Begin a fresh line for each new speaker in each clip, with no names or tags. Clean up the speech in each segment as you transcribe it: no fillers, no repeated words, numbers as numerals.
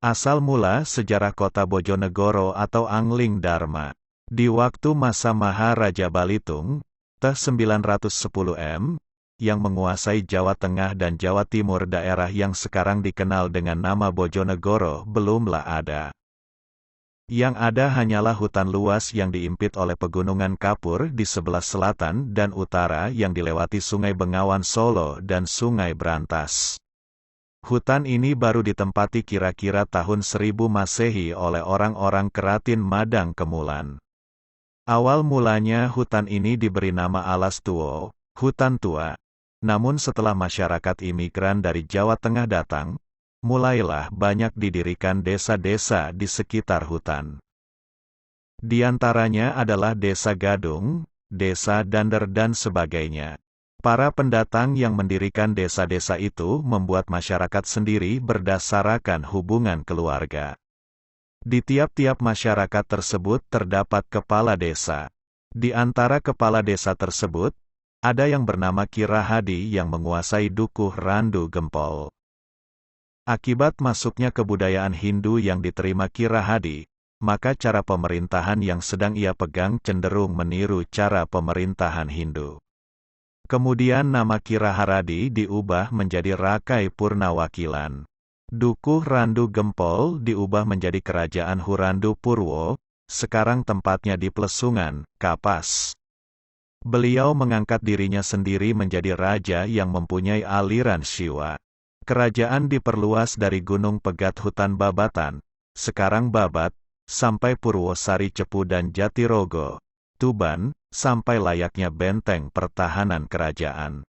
Asal mula sejarah kota Bojonegoro atau Angling Dharma. Di waktu masa Maharaja Balitung, T910M, yang menguasai Jawa Tengah dan Jawa Timur, daerah yang sekarang dikenal dengan nama Bojonegoro belumlah ada. Yang ada hanyalah hutan luas yang diimpit oleh pegunungan kapur di sebelah selatan dan utara yang dilewati Sungai Bengawan Solo dan Sungai Brantas. Hutan ini baru ditempati kira-kira tahun 1000 Masehi oleh orang-orang Keratin Madang Kemulan. Awal mulanya hutan ini diberi nama Alas Tuo, hutan tua. Namun setelah masyarakat imigran dari Jawa Tengah datang, mulailah banyak didirikan desa-desa di sekitar hutan. Di antaranya adalah Desa Gadung, Desa Dander dan sebagainya. Para pendatang yang mendirikan desa-desa itu membuat masyarakat sendiri berdasarkan hubungan keluarga. Di tiap-tiap masyarakat tersebut terdapat kepala desa. Di antara kepala desa tersebut, ada yang bernama Ki Rahadi yang menguasai Dukuh Randu Gempol. Akibat masuknya kebudayaan Hindu yang diterima Ki Rahadi, maka cara pemerintahan yang sedang ia pegang cenderung meniru cara pemerintahan Hindu. Kemudian nama Ki Rahadi diubah menjadi Rakai Purnawakilan. Dukuh Randu Gempol diubah menjadi Kerajaan Hurandu Purwo, sekarang tempatnya di Plesungan, Kapas. Beliau mengangkat dirinya sendiri menjadi raja yang mempunyai aliran Siwa. Kerajaan diperluas dari Gunung Pegat Hutan Babatan, sekarang Babat, sampai Purwosari Cepu dan Jatirogo, Tuban, sampai layaknya benteng pertahanan kerajaan.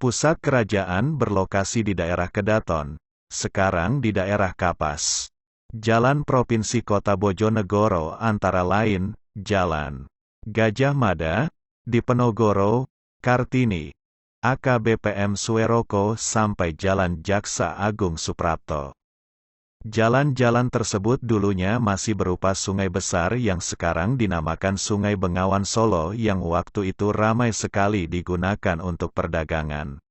Pusat kerajaan berlokasi di daerah Kedaton, sekarang di daerah Kapas. Jalan Provinsi Kota Bojonegoro antara lain, Jalan Gajah Mada, Diponegoro, Kartini, AKBPM Suweroko sampai Jalan Jaksa Agung Suprapto. Jalan-jalan tersebut dulunya masih berupa sungai besar yang sekarang dinamakan Sungai Bengawan Solo yang waktu itu ramai sekali digunakan untuk perdagangan.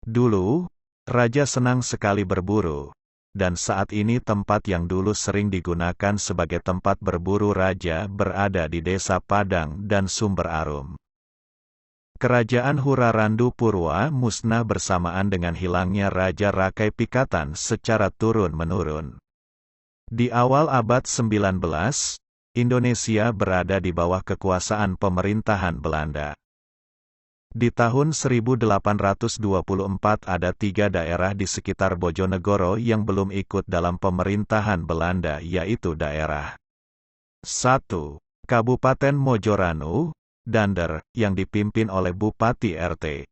Dulu, raja senang sekali berburu, dan saat ini tempat yang dulu sering digunakan sebagai tempat berburu raja berada di Desa Padang dan Sumber Arum. Kerajaan Hurarandu Purwa musnah bersamaan dengan hilangnya Raja Rakai Pikatan secara turun-menurun. Di awal abad 19, Indonesia berada di bawah kekuasaan pemerintahan Belanda. Di tahun 1824 ada 3 daerah di sekitar Bojonegoro yang belum ikut dalam pemerintahan Belanda, yaitu daerah 1. Kabupaten Mojoranu, Dander, yang dipimpin oleh Bupati RT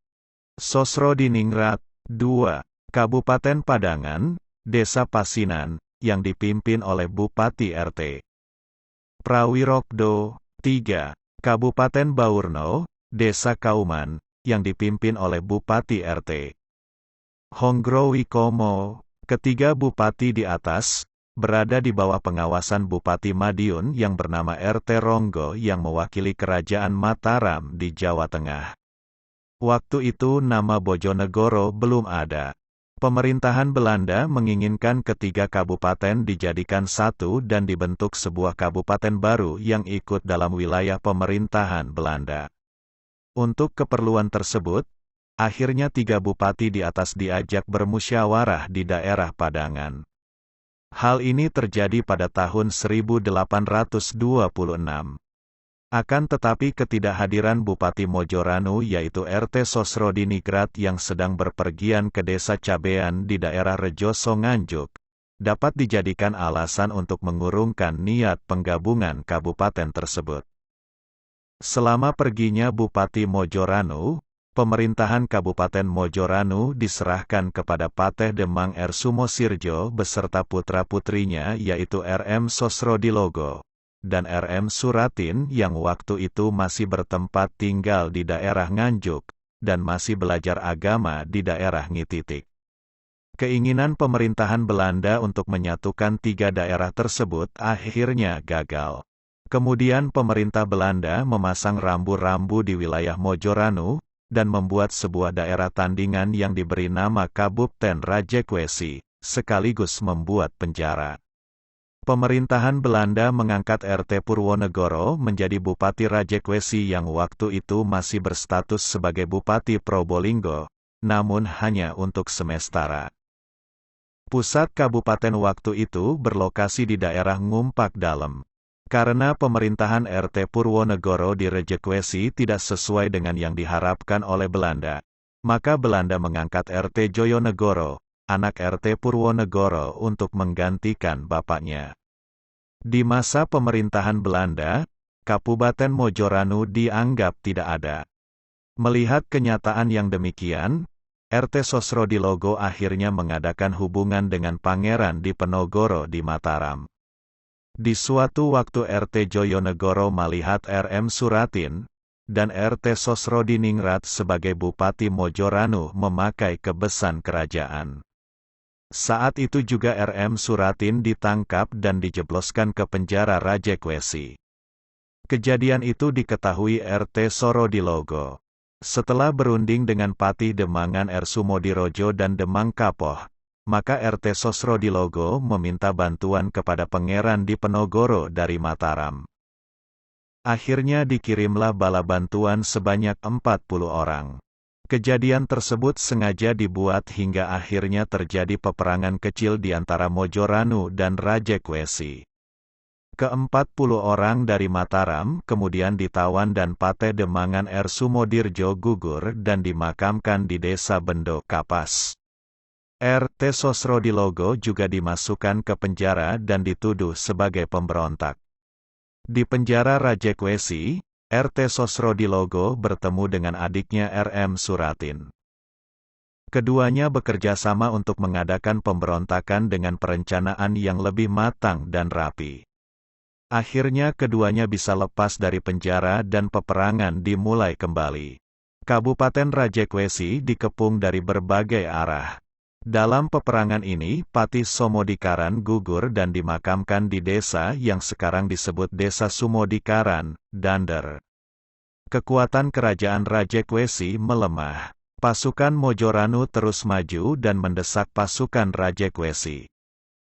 Sosrodiningrat. 2. Kabupaten Padangan, Desa Pasinan, yang dipimpin oleh Bupati RT Prawirokdo. 3. Kabupaten Baurno, Desa Kauman, yang dipimpin oleh Bupati RT Hongrowikomo. Ketiga bupati di atas, berada di bawah pengawasan Bupati Madiun yang bernama RT Ronggo yang mewakili Kerajaan Mataram di Jawa Tengah. Waktu itu nama Bojonegoro belum ada. Pemerintahan Belanda menginginkan ketiga kabupaten dijadikan satu dan dibentuk sebuah kabupaten baru yang ikut dalam wilayah pemerintahan Belanda. Untuk keperluan tersebut, akhirnya 3 bupati di atas diajak bermusyawarah di daerah Padangan. Hal ini terjadi pada tahun 1826. Akan tetapi ketidakhadiran Bupati Mojoranu yaitu RT Sosrodiningrat yang sedang berpergian ke Desa Cabean di daerah Rejoso Nganjuk, dapat dijadikan alasan untuk mengurungkan niat penggabungan kabupaten tersebut. Selama perginya Bupati Mojoranu, pemerintahan Kabupaten Mojoranu diserahkan kepada Pateh Demang R. Sumosirjo beserta putra-putrinya yaitu RM Sosrodilogo dan RM Suratin yang waktu itu masih bertempat tinggal di daerah Nganjuk dan masih belajar agama di daerah Ngititik. Keinginan pemerintahan Belanda untuk menyatukan 3 daerah tersebut akhirnya gagal. Kemudian pemerintah Belanda memasang rambu-rambu di wilayah Mojoranu, dan membuat sebuah daerah tandingan yang diberi nama Kabupten Rajekwesi, sekaligus membuat penjara. Pemerintahan Belanda mengangkat RT Purwonegoro menjadi Bupati Rajekwesi yang waktu itu masih berstatus sebagai Bupati Probolinggo, namun hanya untuk sementara. Pusat kabupaten waktu itu berlokasi di daerah Ngumpak Dalem. Karena pemerintahan RT Purwonegoro di Rajekwesi tidak sesuai dengan yang diharapkan oleh Belanda, maka Belanda mengangkat RT Joyonegoro, anak RT Purwonegoro untuk menggantikan bapaknya. Di masa pemerintahan Belanda, Kabupaten Mojoranu dianggap tidak ada. Melihat kenyataan yang demikian, RT Sosrodilogo akhirnya mengadakan hubungan dengan Pangeran Diponegoro di Mataram. Di suatu waktu RT Joyonegoro melihat RM Suratin dan RT Sosrodiningrat sebagai Bupati Mojoranu memakai kebesan kerajaan. Saat itu juga RM Suratin ditangkap dan dijebloskan ke penjara Rajekwesi. Kejadian itu diketahui RT Sorodilogo. Setelah berunding dengan Patih Demangan R. Sumodirojo dan Demang Kapoh, maka RT Sosrodilogo meminta bantuan kepada Pangeran Diponegoro dari Mataram. Akhirnya dikirimlah bala bantuan sebanyak 40 orang. Kejadian tersebut sengaja dibuat hingga akhirnya terjadi peperangan kecil di antara Mojoranu dan Rajekwesi. Ke-40 orang dari Mataram kemudian ditawan dan Patih Demangan R. Sumodirjo gugur dan dimakamkan di Desa Bendo Kapas. RT Sosrodilogo juga dimasukkan ke penjara dan dituduh sebagai pemberontak. Di penjara Rajekwesi, RT Sosrodilogo bertemu dengan adiknya RM Suratin. Keduanya bekerja sama untuk mengadakan pemberontakan dengan perencanaan yang lebih matang dan rapi. Akhirnya keduanya bisa lepas dari penjara dan peperangan dimulai kembali. Kabupaten Rajekwesi dikepung dari berbagai arah. Dalam peperangan ini, Patih Somodikaran gugur dan dimakamkan di desa yang sekarang disebut Desa Sumodikaran, Dander. Kekuatan kerajaan Rajekwesi melemah. Pasukan Mojoranu terus maju dan mendesak pasukan Rajekwesi.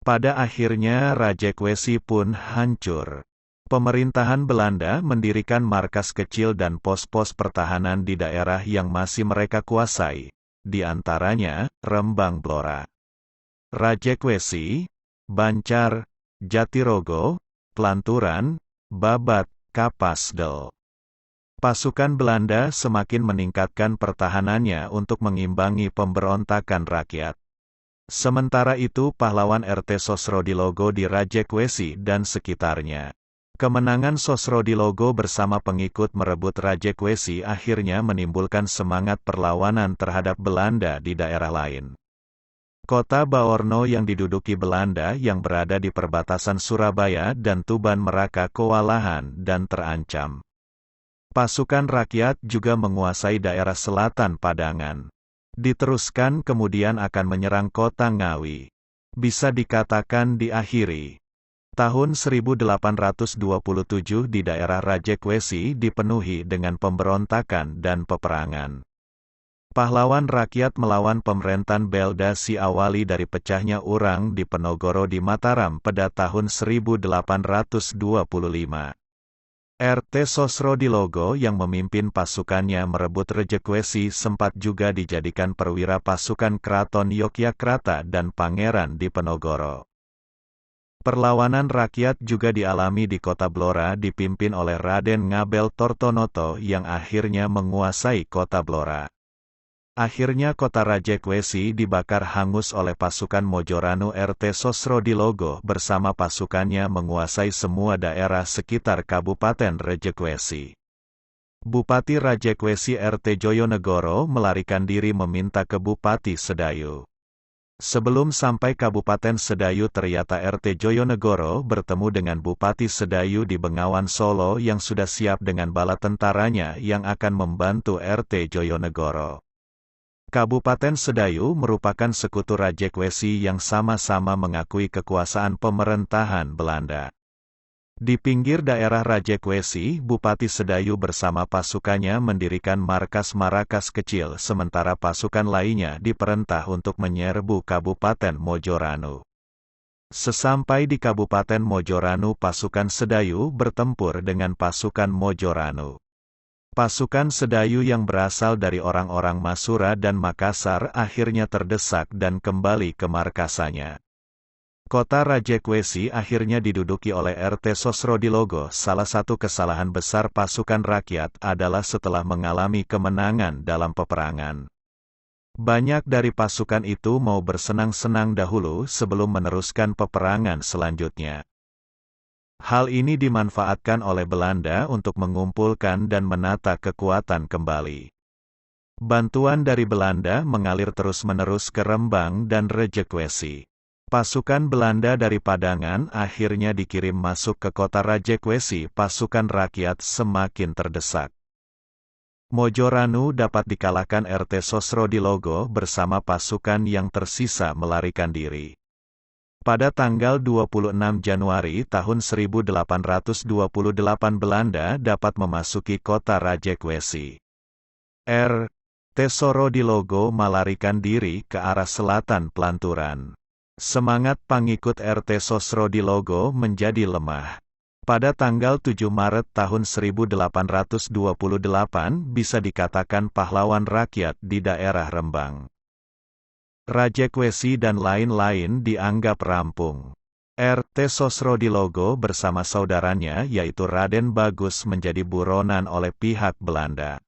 Pada akhirnya Rajekwesi pun hancur. Pemerintahan Belanda mendirikan markas kecil dan pos-pos pertahanan di daerah yang masih mereka kuasai. Di antaranya, Rembang Blora, Rajekwesi, Bancar, Jatirogo, Pelanturan, Babat, Kapasdel. Pasukan Belanda semakin meningkatkan pertahanannya untuk mengimbangi pemberontakan rakyat. Sementara itu pahlawan RT Sosrodilogo di Rajekwesi dan sekitarnya. Kemenangan Sosrodilogo bersama pengikut merebut Rajekwesi akhirnya menimbulkan semangat perlawanan terhadap Belanda di daerah lain. Kota Baorno yang diduduki Belanda yang berada di perbatasan Surabaya dan Tuban Meraka kewalahan dan terancam. Pasukan rakyat juga menguasai daerah selatan Padangan. Diteruskan kemudian akan menyerang kota Ngawi. Bisa dikatakan diakhiri. Tahun 1827 di daerah Rajekwesi dipenuhi dengan pemberontakan dan peperangan. Pahlawan rakyat melawan pemerintahan Belda si awali dari pecahnya Urang Diponegoro di Mataram pada tahun 1825. RT Sosrodilogo yang memimpin pasukannya merebut Rajekwesi sempat juga dijadikan perwira pasukan Keraton Yogyakarta dan Pangeran Diponegoro. Perlawanan rakyat juga dialami di kota Blora dipimpin oleh Raden Ngabel Tortonoto yang akhirnya menguasai kota Blora. Akhirnya kota Rajekwesi dibakar hangus oleh pasukan Mojoranu. RT Sosrodilogo bersama pasukannya menguasai semua daerah sekitar Kabupaten Rajekwesi. Bupati Rajekwesi RT Joyonegoro melarikan diri meminta ke Bupati Sedayu. Sebelum sampai Kabupaten Sedayu ternyata RT Joyonegoro bertemu dengan Bupati Sedayu di Bengawan Solo yang sudah siap dengan bala tentaranya yang akan membantu RT Joyonegoro. Kabupaten Sedayu merupakan sekutu Rajekwesi yang sama-sama mengakui kekuasaan pemerintahan Belanda. Di pinggir daerah Rajekwesi, Bupati Sedayu bersama pasukannya mendirikan markas-markas kecil sementara pasukan lainnya diperintah untuk menyerbu Kabupaten Mojoranu. Sesampai di Kabupaten Mojoranu, pasukan Sedayu bertempur dengan pasukan Mojoranu. Pasukan Sedayu yang berasal dari orang-orang Masura dan Makassar akhirnya terdesak dan kembali ke markasanya. Kota Rajekwesi akhirnya diduduki oleh RT Sosrodilogo. Salah satu kesalahan besar pasukan rakyat adalah setelah mengalami kemenangan dalam peperangan. Banyak dari pasukan itu mau bersenang-senang dahulu sebelum meneruskan peperangan selanjutnya. Hal ini dimanfaatkan oleh Belanda untuk mengumpulkan dan menata kekuatan kembali. Bantuan dari Belanda mengalir terus-menerus ke Rembang dan Rajekwesi. Pasukan Belanda dari Padangan akhirnya dikirim masuk ke kota Rajekwesi. Pasukan rakyat semakin terdesak. Mojoranu dapat dikalahkan RT Sosrodilogo bersama pasukan yang tersisa melarikan diri. Pada tanggal 26 Januari tahun 1828 Belanda dapat memasuki kota Rajekwesi. RT Sosrodilogo melarikan diri ke arah selatan Pelanturan. Semangat pengikut RT Sosrodilogo menjadi lemah. Pada tanggal 7 Maret tahun 1828 bisa dikatakan pahlawan rakyat di daerah Rembang. Rajekwesi dan lain-lain dianggap rampung. RT Sosrodilogo bersama saudaranya yaitu Raden Bagus menjadi buronan oleh pihak Belanda.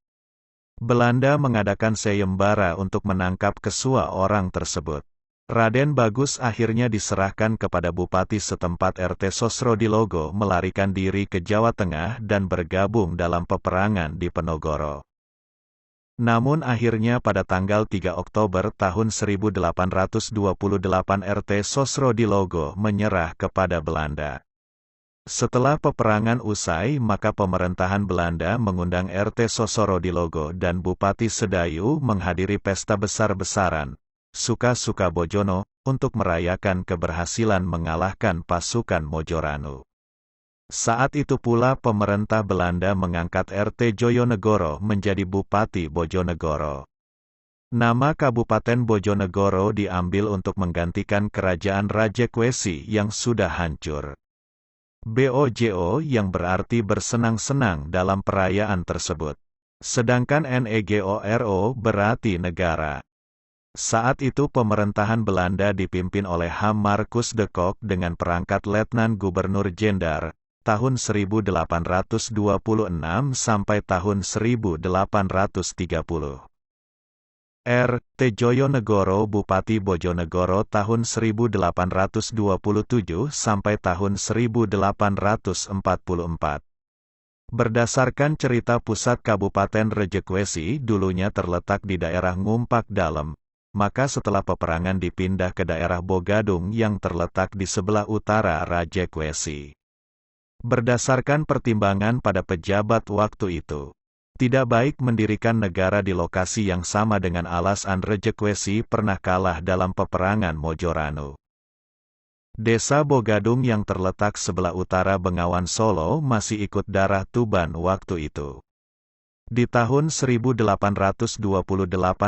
Belanda mengadakan sayembara untuk menangkap kesua orang tersebut. Raden Bagus akhirnya diserahkan kepada Bupati setempat. RT Sosrodilogo melarikan diri ke Jawa Tengah dan bergabung dalam peperangan di Penogoro. Namun akhirnya pada tanggal 3 Oktober tahun 1828 RT Sosrodilogo menyerah kepada Belanda. Setelah peperangan usai maka pemerintahan Belanda mengundang RT Sosrodilogo dan Bupati Sedayu menghadiri pesta besar-besaran, Suka-Suka Bojono, untuk merayakan keberhasilan mengalahkan pasukan Mojoranu. Saat itu pula pemerintah Belanda mengangkat RT Joyonegoro menjadi Bupati Bojonegoro. Nama Kabupaten Bojonegoro diambil untuk menggantikan kerajaan Rajekwesi yang sudah hancur. Bojo yang berarti bersenang-senang dalam perayaan tersebut. Sedangkan Negoro berarti negara. Saat itu pemerintahan Belanda dipimpin oleh Ham Marcus de Kock dengan perangkat Letnan Gubernur Jenderal, tahun 1826 sampai tahun 1830. RT Joyonegoro Bupati Bojonegoro tahun 1827 sampai tahun 1844. Berdasarkan cerita pusat Kabupaten Rajekwesi dulunya terletak di daerah Ngumpak Dalam, maka setelah peperangan dipindah ke daerah Bogadung yang terletak di sebelah utara Rajekwesi. Berdasarkan pertimbangan pada pejabat waktu itu, tidak baik mendirikan negara di lokasi yang sama dengan alasan Rajekwesi pernah kalah dalam peperangan Mojoranu. Desa Bogadung yang terletak sebelah utara Bengawan Solo masih ikut darah Tuban waktu itu. Di tahun 1828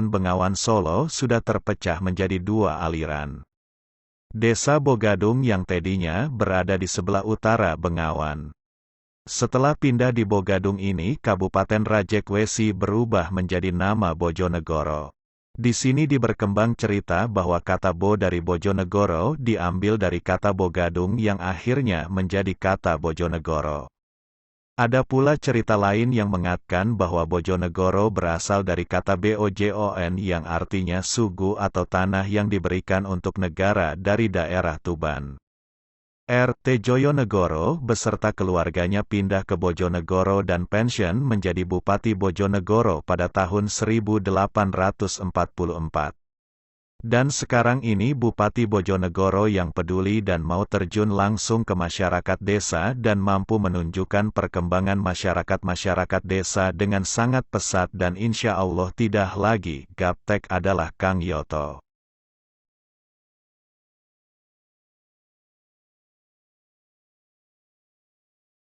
Bengawan Solo sudah terpecah menjadi dua aliran. Desa Bogadung yang tadinya berada di sebelah utara Bengawan. Setelah pindah di Bogadung ini, Kabupaten Rajekwesi berubah menjadi nama Bojonegoro. Di sini diberkembang cerita bahwa kata Bo dari Bojonegoro diambil dari kata Bogadung yang akhirnya menjadi kata Bojonegoro. Ada pula cerita lain yang mengatakan bahwa Bojonegoro berasal dari kata Bojon yang artinya sugu atau tanah yang diberikan untuk negara dari daerah Tuban. RT Joyonegoro beserta keluarganya pindah ke Bojonegoro dan pensiun menjadi Bupati Bojonegoro pada tahun 1844. Dan sekarang ini Bupati Bojonegoro yang peduli dan mau terjun langsung ke masyarakat desa dan mampu menunjukkan perkembangan masyarakat desa dengan sangat pesat dan insya Allah tidak lagi gaptek adalah Kang Yoto.